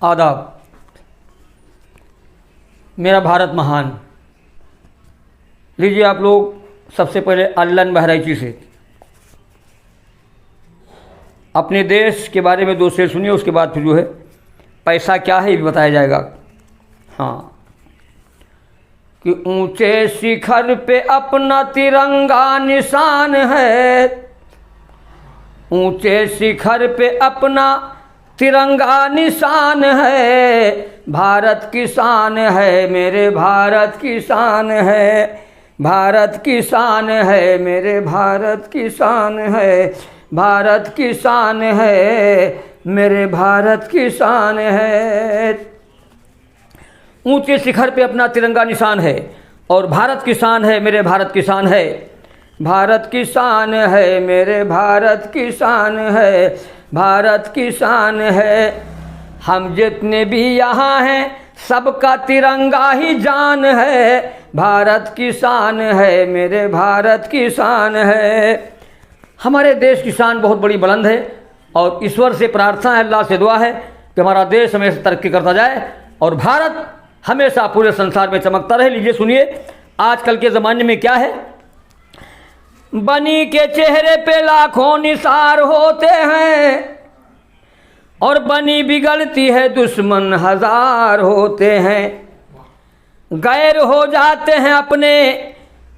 आदाब। मेरा भारत महान। लीजिए आप लोग सबसे पहले अल्लन बहराइची से अपने देश के बारे में दो शेर सुनिए, उसके बाद फिर जो है पैसा क्या है ये भी बताया जाएगा। हाँ, कि ऊंचे शिखर पे अपना तिरंगा निशान है, ऊंचे शिखर पे अपना तिरंगा निशान है, भारत की शान है मेरे भारत की शान है, भारत की शान है मेरे भारत की शान है, भारत की शान है मेरे भारत की शान है। ऊंचे शिखर पे अपना तिरंगा निशान है और भारत की शान है मेरे भारत की शान है, भारत की शान है मेरे भारत की शान है, भारत की शान है। हम जितने भी यहाँ हैं सबका तिरंगा ही जान है, भारत की शान है मेरे भारत की शान है। हमारे देश की शान बहुत बड़ी बुलंद है और ईश्वर से प्रार्थना है, अल्लाह से दुआ है कि हमारा देश हमेशा तरक्की करता जाए और भारत हमेशा पूरे संसार में चमकता रहे। लीजिए सुनिए आजकल के ज़माने में क्या है। बनी के चेहरे पे लाखों निसार होते हैं और बनी बिगड़ती है दुश्मन हजार होते हैं, गैर हो जाते हैं अपने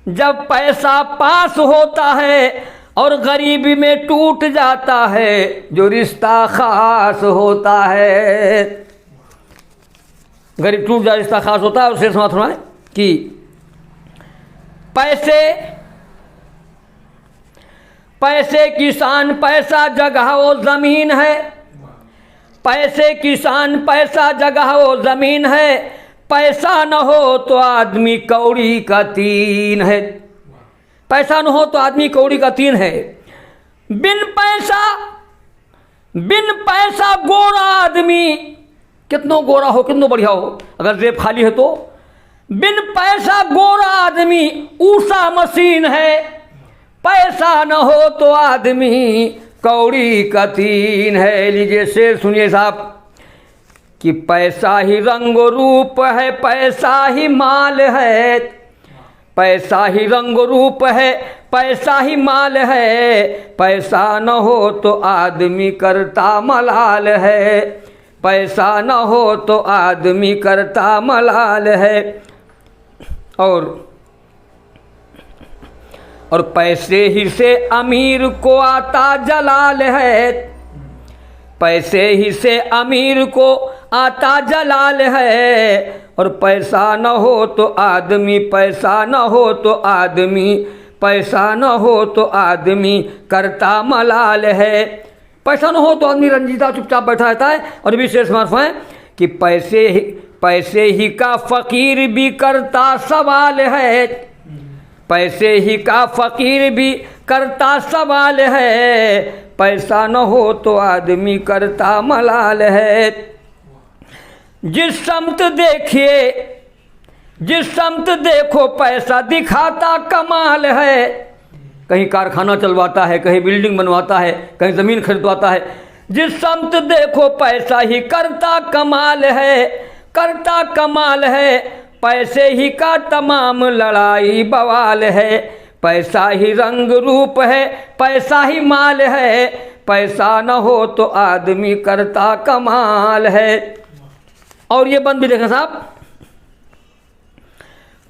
जब पैसा पास होता है और गरीबी में टूट जाता है जो रिश्ता खास होता है। गरीब टूट जाए रिश्ता खास होता है। उसे समाप्त होना है कि पैसे की शान पैसा जगह वो ज़मीन है, पैसे की शान पैसा जगह वो ज़मीन है, पैसा न हो तो आदमी कौड़ी का तीन है, पैसा न हो तो आदमी कौड़ी का तीन है। बिन पैसा गोरा आदमी कितनो गोरा हो कितनो बढ़िया हो, अगर जेब खाली है तो बिन पैसा गोरा आदमी ऊषा मशीन है, पैसा न हो तो आदमी कौड़ी का तीन है। लीजिए शेर सुनिए साहब कि पैसा ही रंग रूप है पैसा ही माल है, पैसा ही रंग रूप है पैसा ही माल है, पैसा न हो तो आदमी करता मलाल है, पैसा न हो तो आदमी करता मलाल है। और पैसे ही से अमीर को आता जलाल है, पैसे ही से अमीर को आता जलाल है, और पैसा न हो तो आदमी पैसा न हो तो आदमी पैसा न हो तो आदमी करता मलाल है। पैसा न हो तो आदमी रंजीता चुपचाप बैठा रहता है। और विशेष मार्फ है कि पैसे ही का फकीर भी करता सवाल है, पैसे ही का फकीर भी करता सवाल है, पैसा न हो तो आदमी करता मलाल है। जिस समत देखो पैसा दिखाता कमाल है, कहीं कारखाना चलवाता है, कहीं बिल्डिंग बनवाता है, कहीं ज़मीन खरीदवाता है। जिस समत देखो पैसा ही करता कमाल है, करता कमाल है, पैसे ही का तमाम लड़ाई बवाल है, पैसा ही रंग रूप है पैसा ही माल है, पैसा न हो तो आदमी करता कमाल है। और ये बंद भी देखें साहब,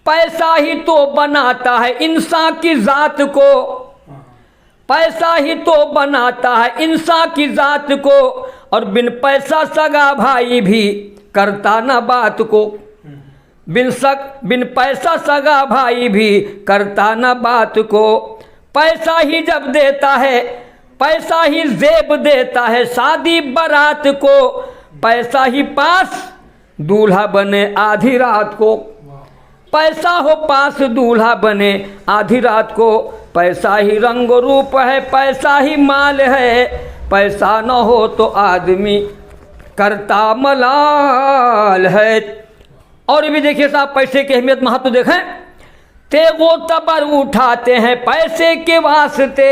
पैसा ही तो बनाता है इंसान की जात को, पैसा ही तो बनाता है इंसान की जात को, और बिन पैसा सगा भाई भी करता न बात को, बिन पैसा सगा भाई भी करता न बात को। पैसा ही जब देता है पैसा ही जेब देता है शादी बारात को, पैसा ही पास दूल्हा बने आधी रात को, पैसा हो पास दूल्हा बने आधी रात को, पैसा ही रंग रूप है पैसा ही माल है, पैसा न हो तो आदमी करता मलाल है। और भी देखिए साहब पैसे की अहमियत महत्व देखें। तेगो तबर उठाते हैं पैसे के वास्ते,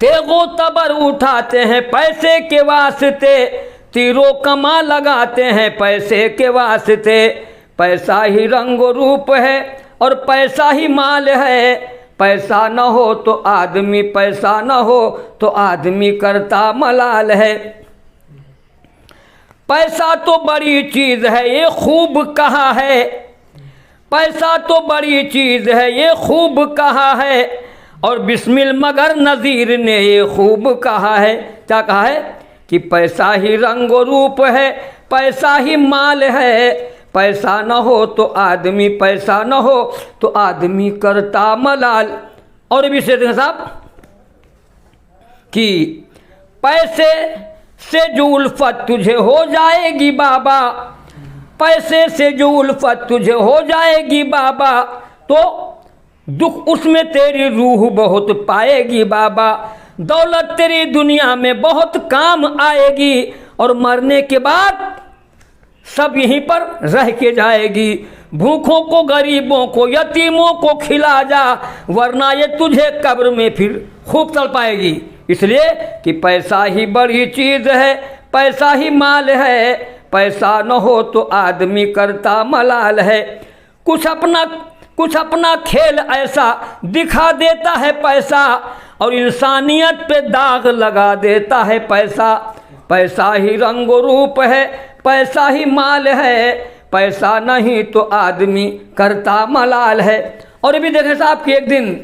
तेगो तबर उठाते हैं पैसे के वास्ते, तीरों कमा लगाते हैं पैसे के वास्ते। पैसा ही रंग रूप है और पैसा ही माल है। पैसा न हो तो आदमी, पैसा न हो तो आदमी करता मलाल है। पैसा तो बड़ी चीज है ये खूब कहा है, पैसा तो बड़ी चीज है ये खूब कहा है। और बिस्मिल मगर नज़ीर ने ये खूब कहा है। क्या कहा है कि पैसा ही रंग रूप है, पैसा ही माल है। पैसा न हो तो आदमी, पैसा न हो तो आदमी करता मलाल। और भी से साहब कि पैसे से जो उल्फत तुझे हो जाएगी बाबा, पैसे से जो उल्फत तुझे हो जाएगी बाबा, तो दुख उसमें तेरी रूह बहुत पाएगी बाबा। दौलत तेरी दुनिया में बहुत काम आएगी और मरने के बाद सब यहीं पर रह के जाएगी। भूखों को, गरीबों को, यतीमों को खिला जा, वरना ये तुझे कब्र में फिर खूब तड़पाएगी। इसलिए कि पैसा ही बड़ी चीज़ है, पैसा ही माल है। पैसा न हो तो आदमी करता मलाल है। कुछ अपना खेल ऐसा दिखा देता है पैसा, और इंसानियत पे दाग लगा देता है पैसा। पैसा ही रंग रूप है, पैसा ही माल है। पैसा नहीं तो आदमी करता मलाल है। और भी देखें साहब कि एक दिन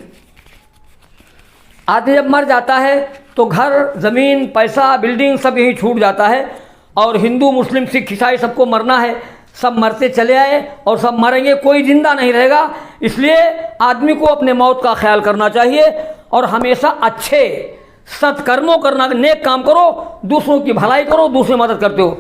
आदमी जब मर जाता है तो घर, ज़मीन, पैसा, बिल्डिंग सब यहीं छूट जाता है। और हिंदू, मुस्लिम, सिख, ईसाई सबको मरना है। सब मरते चले आए और सब मरेंगे, कोई जिंदा नहीं रहेगा। इसलिए आदमी को अपने मौत का ख्याल करना चाहिए और हमेशा अच्छे सत्कर्मों करना, नेक काम करो, दूसरों की भलाई करो, दूसरी मदद करते हो।